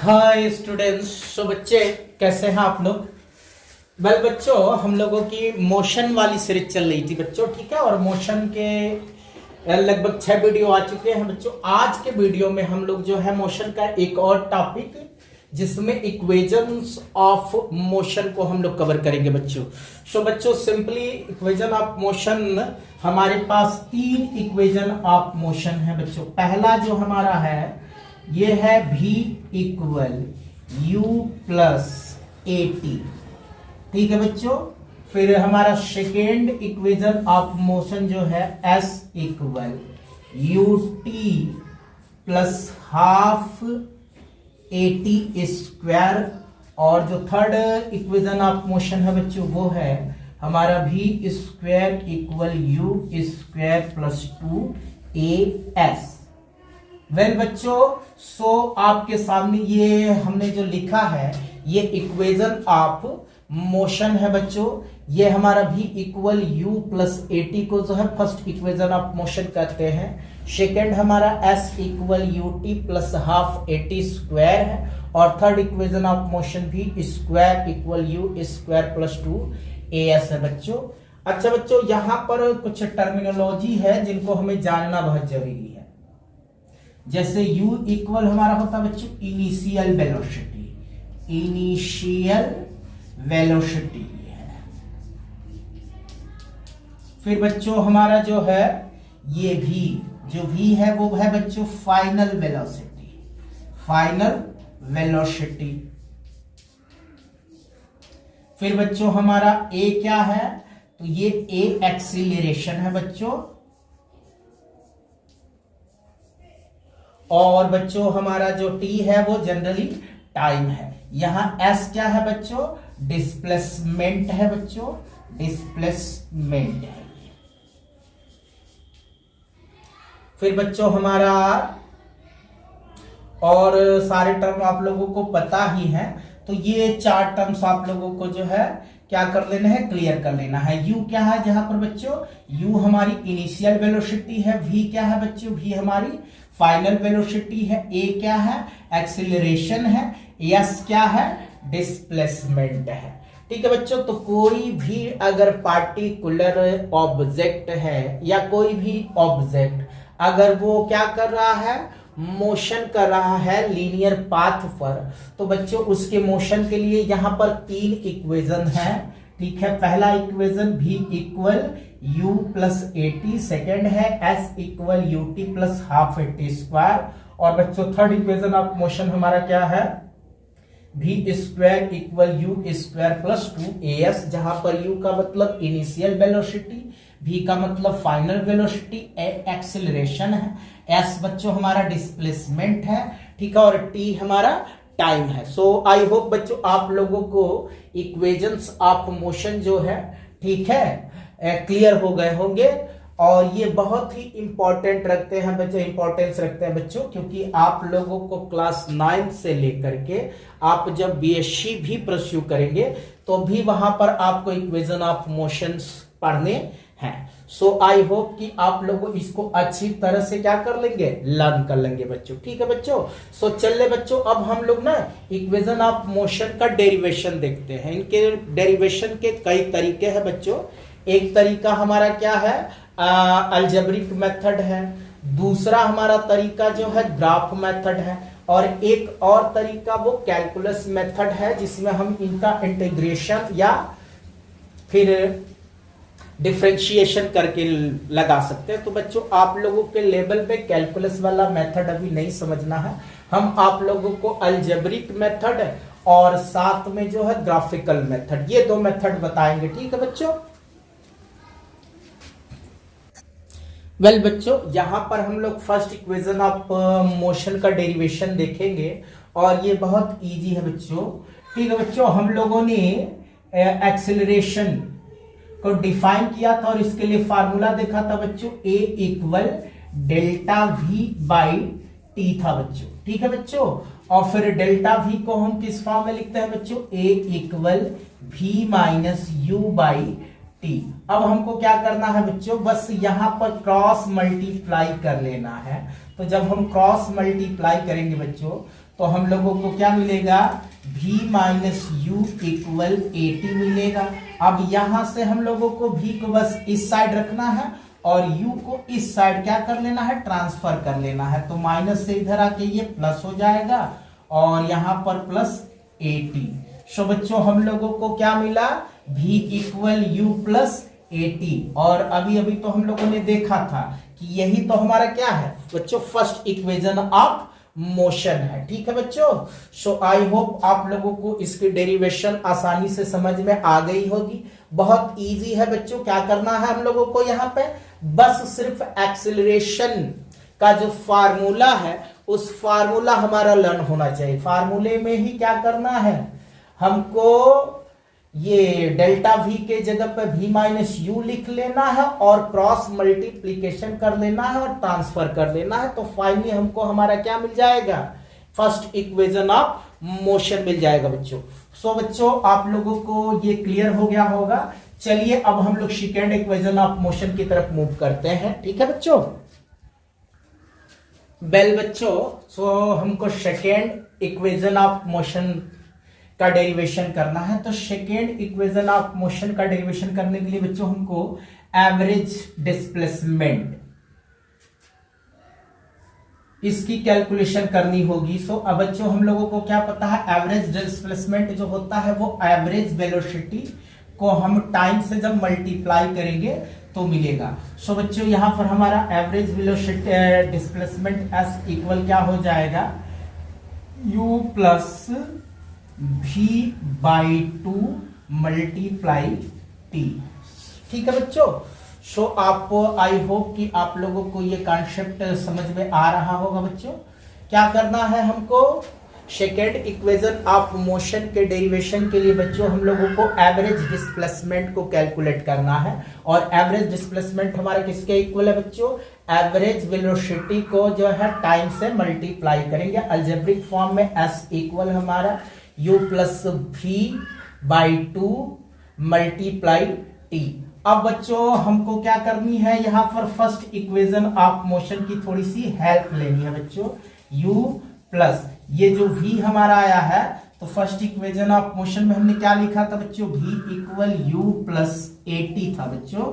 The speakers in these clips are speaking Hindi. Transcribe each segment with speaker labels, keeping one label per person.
Speaker 1: Hi students. सो बच्चे कैसे हैं आप लोग? वेल बच्चों, हम लोगों की मोशन वाली सीरीज चल रही थी बच्चों, ठीक है। और मोशन के लगभग 6 वीडियो आ चुके हैं बच्चों। आज के वीडियो में हम लोग जो है मोशन का एक और टॉपिक जिसमें इक्वेशंस ऑफ मोशन को हम लोग कवर करेंगे बच्चों। सो बच्चों सिंपली इक्वेशन ऑफ मोशन, हमारे पास 3 इक्वेशन ऑफ मोशन है बच्चों। पहला जो हमारा है ये है v equal u plus A T, ठीक है बच्चों। फिर हमारा सेकेंड इक्वेशन ऑफ मोशन जो है s equal u T plus half A T square. और जो थर्ड इक्वेशन ऑफ मोशन है बच्चों वो है हमारा v square equal u square plus 2as। Well बच्चों, सो आपके सामने ये हमने जो लिखा है ये इक्वेशन ऑफ मोशन है बच्चों। ये हमारा v equal u plus A T को जो है फर्स्ट इक्वेशन ऑफ मोशन कहते हैं। सेकेंड हमारा s equal U T plus half A T square है। और third equation of motion v square equal you square plus 2as है बच्चों। अच्छा बच्चों, यहां पर कुछ टर्मिनोलॉजी है जिनको हमें जानना बहुत जरूरी है। जैसे u इक्वल हमारा होता है बच्चों इनिशियल वेलोसिटी, इनिशियल वेलोसिटी है। फिर बच्चों हमारा जो है ये v, जो v है वो है बच्चों फाइनल वेलोसिटी, फाइनल वेलोसिटी। फिर बच्चों हमारा a क्या है, तो ये a एक्सीलरेशन है बच्चों। और बच्चों हमारा जो t है वो जनरली टाइम है। यहां s क्या है बच्चों, डिस्प्लेसमेंट है बच्चों, डिस्प्लेसमेंट है। फिर बच्चों हमारा और सारे टर्म आप लोगों को पता ही है, तो ये 4 टर्म्स आप लोगों को जो है क्या कर लेना है, क्लियर कर लेना है। u क्या है जहां पर बच्चों, u हमारी इनिशियल वेलोसिटी है। v क्या है बच्चों, v हमारी फाइनल वेलोसिटी है। a क्या है, एक्सीलरेशन है। s क्या है, डिस्प्लेसमेंट है। ठीक है बच्चों, तो कोई भी अगर पार्टिकुलर ऑब्जेक्ट है या कोई भी ऑब्जेक्ट अगर वो क्या कर रहा है, मोशन कर रहा है लीनियर पाथ पर, तो बच्चों उसके मोशन के लिए यहां पर 3 इक्वेशन है। ठीक है, पहला equation v equal u plus A T, second है s equal U T plus half A T square. और बच्चों थर्ड इक्वेशन ऑफ मोशन हमारा क्या है, v square equal you square plus 2as, जहां पर u का मतलब इनिशियल वेलोसिटी, v का मतलब फाइनल वेलोसिटी, एक्सेलरेशन है, s बच्चों हमारा डिस्प्लेसमेंट है, ठीक है, और t हमारा टाइम है। सो आई होप बच्चों आप लोगों को इक्वेशंस ऑफ मोशन जो है, ठीक है, क्लियर हो गए होंगे। और ये बहुत ही इंपॉर्टेंट रखते हैं बच्चों, इंपॉर्टेंस रखते हैं बच्चों, क्योंकि आप लोगों को क्लास 9 से लेकर के आप जब बीएससी भी परस्यू करेंगे तो भी वहां पर आपको इक्वेशन ऑफ मोशंस पढ़ने हैं। सो आई होप कि आप लोग इसको अच्छी तरह से क्या कर लेंगे, लर्न कर लेंगे बच्चों। ठीक है बच्चों, सो चलिए बच्चों अब हम लोग ना इक्वेशन ऑफ मोशन का डेरिवेशन देखते हैं। इनके डेरिवेशन के कई तरीके हैं बच्चों। एक तरीका हमारा क्या है, अलजेब्रिक मेथड है। दूसरा हमारा तरीका जो है ग्राफ मेथड है। और एक और तरीका वो कैलकुलस मेथड है, जिसमें हम इनका इंटीग्रेशन या फिर डिफरेंशिएशन करके लगा सकते हैं। तो बच्चों आप लोगों के लेवल पे कैलकुलस वाला मेथड अभी नहीं समझना है। हम आप लोगों को अलजेब्रिक मेथड और साथ में जो है ग्राफिकल मेथड, ये 2 मेथड बताएंगे। ठीक है बच्चों। वेल बच्चों, यहां पर हम लोग फर्स्ट इक्वेशन ऑफ मोशन का डेरिवेशन देखेंगे और ये बहुत इजी है बच्चों। ठीक है बच्चों, हम लोगों ने एक्सेलरेशन को डिफाइन किया था और इसके लिए फार्मूला देखा था बच्चों, a equal delta v by T था बच्चों। ठीक है बच्चों, और फिर डेल्टा v को हम किस फॉर्म में लिखते हैं बच्चों, a equal v minus you by T. अब हमको क्या करना है बच्चों, बस यहां पर क्रॉस मल्टीप्लाई कर लेना है। तो तो जब हम क्रॉस मल्टीप्लाई करेंगे बच्चों तो हम लोगों को क्या मिलेगा, v माइनस यू इक्वल 80 मिलेगा। अब यहां से हम लोगों को v को बस इस साइड रखना है और u को इस साइड क्या कर लेना है, ट्रांसफर कर लेना है। तो माइनस से इधर आके ये प्लस हो जाएगा और यहां पर प्लस 80। सो बच्चों हम लोगों को क्या मिला, v इक्वल यू प्लस 80। और अभी अभी तो हम लोगों ने देखा था कि यही तो हमारा क्या है बच्चों, फर्स्ट इक्वेशन ऑफ मोशन है। ठीक है बच्चों, सो आई होप आप लोगों को इसकी डेरिवेशन आसानी से समझ में आ गई होगी। बहुत इजी है बच्चों। क्या करना है हम लोगों को, यहाँ पे बस सिर्फ एक्सेलरेशन का जो फार्मूला है उस फार्मूला हमारा लर्न होना चाहिए। फार्मूले में ही क्या करना है हमको, ये डेल्टा v के जगह पे v माइनस यू लिख लेना है और क्रॉस मल्टीप्लीकेशन कर लेना है और ट्रांसफर कर लेना है। तो फाइनली हमको हमारा क्या मिल जाएगा, फर्स्ट इक्वेशन ऑफ मोशन मिल जाएगा बच्चों। सो बच्चों आप लोगों को ये क्लियर हो गया होगा। चलिए अब हम लोग सेकेंड इक्वेशन ऑफ मोशन की तरफ मूव करते हैं। ठीक है बच्चों, वेल बच्चों, सो हमको सेकेंड इक्वेशन ऑफ मोशन का डेरिवेशन करना है। तो सेकेंड इक्वेशन ऑफ मोशन का डेरिवेशन करने के लिए बच्चों हमको एवरेज डिस्प्लेसमेंट इसकी कैलकुलेशन करनी होगी। सो अब बच्चों हम लोगों को क्या पता है, एवरेज डिस्प्लेसमेंट जो होता है वो एवरेज वेलोसिटी को हम टाइम से जब मल्टीप्लाई करेंगे तो मिलेगा। सो बच्चों यहां पर हमारा average velocity displacement S equal क्या हो जाएगा, u plus v by 2 multiply t। ठीक है बच्चों, सो आप आई होप कि आप लोगों को ये कॉन्सेप्ट समझ में आ रहा होगा बच्चों। क्या करना है हमको, सेकेंड इक्वेशन ऑफ मोशन के डेरिवेशन के लिए बच्चों हम लोगों को एवरेज डिस्प्लेसमेंट को कैलकुलेट करना है। और एवरेज डिस्प्लेसमेंट हमारा किसके इक्वल है बच्चों, एवरेज वेलोसिटी को जो है टाइम से मल्टीप्लाई करेंगे। अलजेब्रिक फॉर्म में s इक्वल हमारा u plus v by 2 multiply t। अब बच्चों हमको क्या करनी है, यहां पर फर्स्ट इक्वेशन ऑफ मोशन की थोड़ी सी हेल्प लेनी है बच्चों। u प्लस ये जो v हमारा आया है, तो फर्स्ट इक्वेशन ऑफ मोशन में हमने क्या लिखा था बच्चों, v इक्वल u प्लस 80 था बच्चों।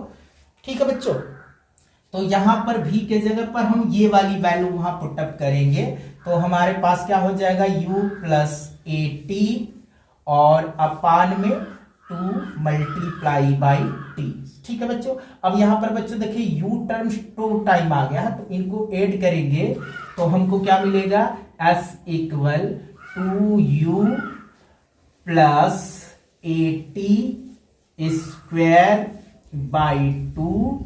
Speaker 1: ठीक है बच्चों, तो यहां पर v के जगह पर हम ये वाली वैल्यू वहां पुटअप करेंगे तो हमारे पास क्या हो जाएगा, u प्लस 80 और अपान में 2 मल्टीप्लाई बाई t। ठीक है बच्चों, अब यहां पर बच्चों देखिए u टर्म्स 2 टाइम आ गया है तो इनको ऐड करेंगे तो हमको क्या मिलेगा, s equal 2u plus 80 square by 2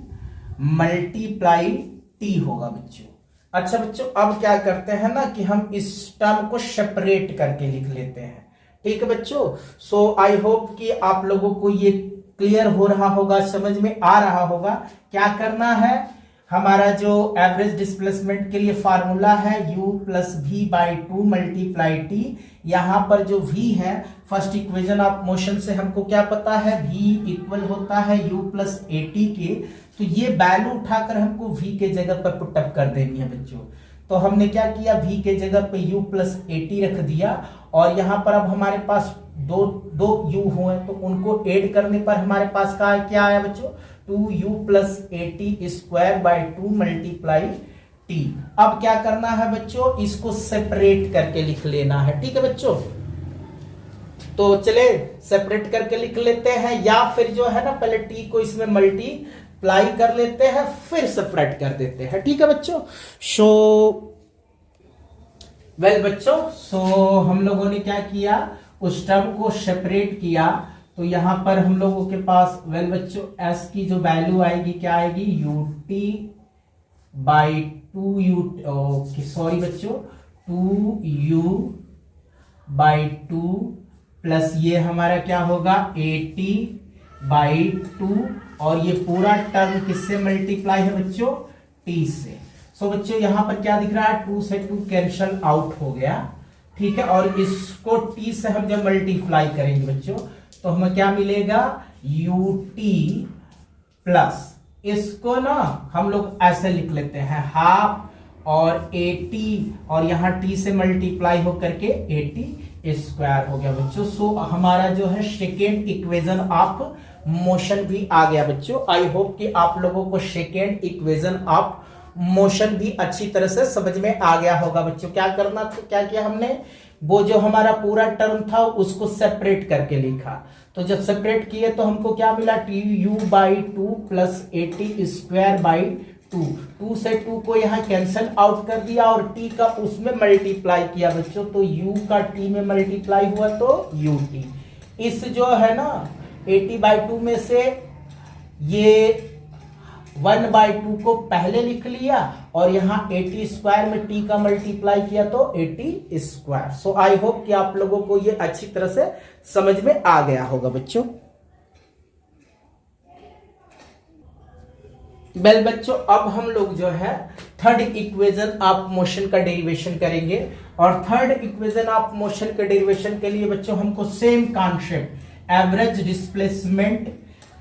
Speaker 1: multiply t होगा बच्चों। अच्छा बच्चों, अब क्या करते हैं ना कि हम इस टर्म को सेपरेट करके लिख लेते हैं। ठीक है बच्चों, सो आई होप कि आप लोगों को ये क्लियर हो रहा होगा, समझ में आ रहा होगा। क्या करना है, हमारा जो एवरेज डिस्प्लेसमेंट के लिए फार्मूला है u plus v by 2 multiply t। यहां पर जो v है फर्स्ट इक्वेशन ऑफ मोशन से हमको क्या पता है, v इक्वल होता है u प्लस 80 के। तो ये वैल्यू उठाकर हमको v के जगह पर पुटअप कर देनी है बच्चों। तो हमने क्या किया, v के जगह पे u प्लस 80 रख दिया और यहां पर अब हमारे पास दो u हुए तो उनको ऐड करने पर हमारे पास क्या आया बच्चों, 2u plus 80 square by 2 multiply t। अब क्या करना है बच्चों, इसको सेपरेट करके लिख लेना है। ठीक है बच्चों, तो चले सेपरेट करके लिख लेते हैं, या फिर जो है ना पहले t को इसमें मल्टीप्लाई कर लेते हैं फिर सेपरेट कर देते हैं। ठीक है बच्चों, सो वेल बच्चों, सो हम लोगों ने क्या किया, उस टर्म को सेपरेट किया तो यहां पर हम लोगों के पास वेल बच्चों s की जो वैल्यू आएगी क्या आएगी, ut by 2u, okay sorry बच्चों, 2u बाई 2 प्लस ये हमारा क्या होगा 80 बाई 2 और ये पूरा टर्म किससे मल्टीप्लाई है बच्चों, t से। सो बच्चों यहां पर क्या दिख रहा है, 2 से 2 कैंसल आउट हो गया। ठीक है, और इसको t से हम जब मल्टीप्लाई करेंगे बच्चों तो हमें क्या मिलेगा, ut प्लस इसको ना हम लोग ऐसे लिख लेते हैं हाफ और 80 और यहाँ t से मल्टीप्लाई होकर के 80 स्क्वायर हो गया बच्चों। सो हमारा जो है सेकेंड इक्वेशन ऑफ मोशन भी आ गया बच्चों। आई होप कि आप लोगों को सेकेंड इक्वेशन ऑफ मोशन भी अच्छी तरह से समझ में आ गया होगा बच्चों। क्या करना था, क्या किया हमने, वो जो हमारा पूरा टर्म था उसको सेपरेट करके लिखा। तो जब सेपरेट किए तो हमको क्या मिला, tu/2 प्लस 80 स्क्वायर बाई 2। 2 से 2 को यहाँ कैंसल आउट कर दिया और t का उसमें मल्टीप्लाई किया बच्चों। तो u का t में मल्टीप्लाई हुआ तो ut। इस जो है ना 80/2 में से ये 1/2 को पहले लिख लिया और यहाँ 80 स्क्वायर में t का मल्टीप्लाई किया तो 80 स्क्वायर। सो आई होप कि आप लोगों को ये अच्छी तरह से समझ में आ गया होगा बच्चों। वेल बच्चों, अब हम लोग जो है थर्ड इक्वेशन ऑफ मोशन का डेरिवेशन करेंगे। और थर्ड इक्वेशन ऑफ मोशन के डेरिवेशन के लिए बच्चों हमको सेम कॉन्सेप्ट एवरेज डिस्प्लेसमेंट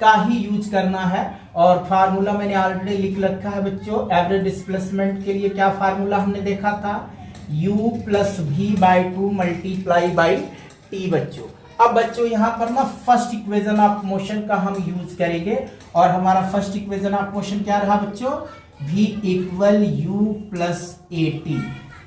Speaker 1: का ही यूज करना है। और फार्मूला मैंने ऑलरेडी लिख रखा है बच्चों। एवरेज डिस्प्लेसमेंट के लिए क्या फार्मूला हमने देखा था, u plus v/2 multiply by T बच्चों। अब बच्चों यहाँ पर ना फर्स्ट इक्वेशन ऑफ मोशन का हम यूज करेंगे। और हमारा फर्स्ट इक्वेशन ऑफ मोशन क्या रहा बच्चों, v equal u plus at।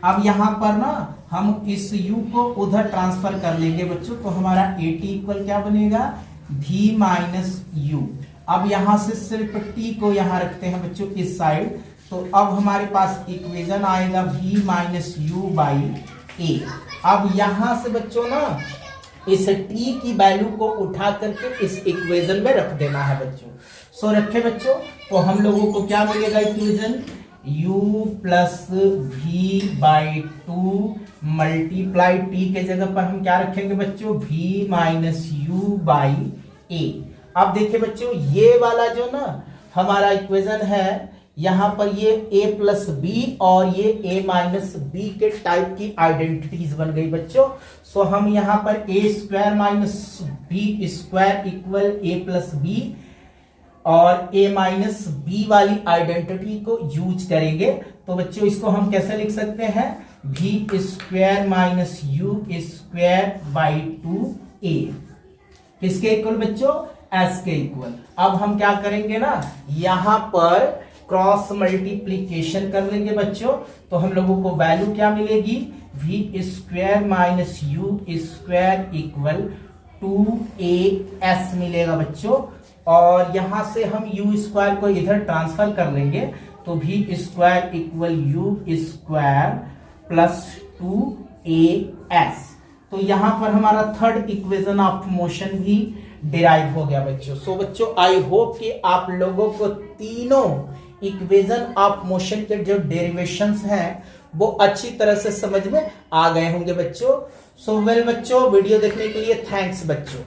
Speaker 1: अब यहाँ पर ना हम इस u को उधर ट्रांसफर कर लेंगे बच्चों। तो हमारा at इक्वल क्या बनेगा, v माइनस u। अब यहां से सिर्फ t को यहां रखते हैं बच्चों इस साइड। तो अब हमारे पास इक्वेशन आएगा v minus u by a। अब यहां से बच्चों ना इस t की वैल्यू को उठा करके इस इक्वेशन में रख देना है बच्चों। सो रखे बच्चों, तो हम लोगों को क्या मिलेगा equation, u plus v/2 multiply t के जगह पर हम क्या रखेंगे बच्चों, v minus u by a। अब देखिए बच्चों, ये वाला जो ना हमारा इक्वेशन है, यहां पर ये a प्लस बी और ये a माइनस बी के टाइप की आइडेंटिटीज बन गई बच्चों। सो हम यहां पर a square minus B square equal a plus B और a माइनस बी वाली आइडेंटिटी को यूज करेंगे। तो बच्चों इसको हम कैसे लिख सकते हैं, v square minus u square by 2a। किसके इक्वल बच्चों, s के इक्वल। अब हम क्या करेंगे ना, यहां पर क्रॉस मल्टीप्लीकेशन कर लेंगे बच्चों। तो हम लोगों को वैल्यू क्या मिलेगी, v square minus u square equal 2as मिलेगा बच्चों। और यहां से हम u स्क्वायर को इधर ट्रांसफर कर लेंगे। तो v square equal u square plus 2as। तो यहां पर हमारा थर्ड इक्वेशन ऑफ मोशन भी डिराइव हो गया बच्चों। सो बच्चों आई होप कि आप लोगों को तीनों इक्वेशन ऑफ मोशन के जो डेरिवेशंस हैं वो अच्छी तरह से समझ में आ गए होंगे बच्चों। सो वेल बच्चों, वीडियो देखने के लिए थैंक्स बच्चों।